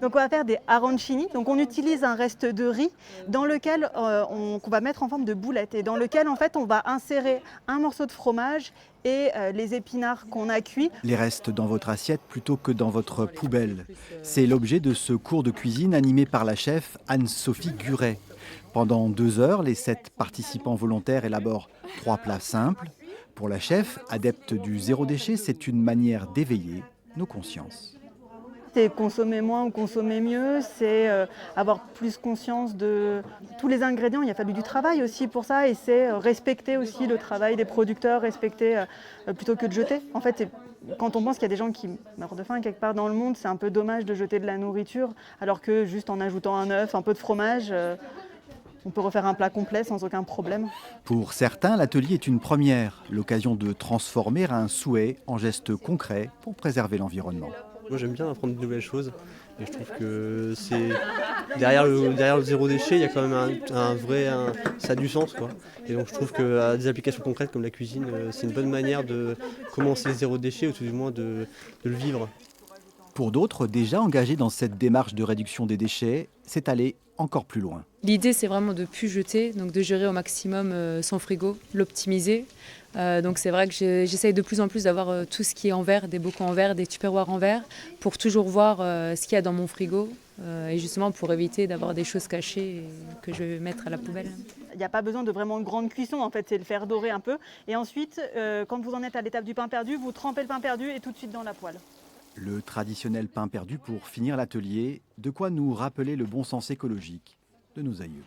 Donc on va faire des arancini. Donc on utilise un reste de riz dans lequel qu'on va mettre en forme de boulette et dans lequel en fait on va insérer un morceau de fromage et les épinards qu'on a cuits. Les restes dans votre assiette plutôt que dans votre poubelle. C'est l'objet de ce cours de cuisine animé par la chef Anne-Sophie Guret. Pendant 2 heures, les 7 participants volontaires élaborent 3 plats simples. Pour la chef, adepte du zéro déchet, c'est une manière d'éveiller nos consciences. C'est consommer moins ou consommer mieux, c'est avoir plus conscience de tous les ingrédients. Il a fallu du travail aussi pour ça et c'est respecter aussi le travail des producteurs, respecter plutôt que de jeter. En fait, quand on pense qu'il y a des gens qui meurent de faim quelque part dans le monde, c'est un peu dommage de jeter de la nourriture, alors que juste en ajoutant un œuf, un peu de fromage, on peut refaire un plat complet sans aucun problème. Pour certains, l'atelier est une première, l'occasion de transformer un souhait en geste concret pour préserver l'environnement. Moi j'aime bien apprendre de nouvelles choses et je trouve que c'est derrière le zéro déchet il y a quand même ça a du sens quoi. Et donc je trouve que des applications concrètes comme la cuisine c'est une bonne manière de commencer le zéro déchet ou tout du moins de le vivre. Pour d'autres, déjà engagés dans cette démarche de réduction des déchets, c'est aller encore plus loin. L'idée, c'est vraiment de ne plus jeter, donc de gérer au maximum son frigo, l'optimiser. Donc c'est vrai que j'essaye de plus en plus d'avoir tout ce qui est en verre, des bocaux en verre, des tupperwares en verre, pour toujours voir ce qu'il y a dans mon frigo et justement pour éviter d'avoir des choses cachées que je vais mettre à la poubelle. Il n'y a pas besoin de vraiment grande cuisson, en fait, c'est le faire dorer un peu. Et ensuite, quand vous en êtes à l'étape du pain perdu, vous trempez le pain perdu et tout de suite dans la poêle. Le traditionnel pain perdu pour finir l'atelier, de quoi nous rappeler le bon sens écologique de nos aïeux.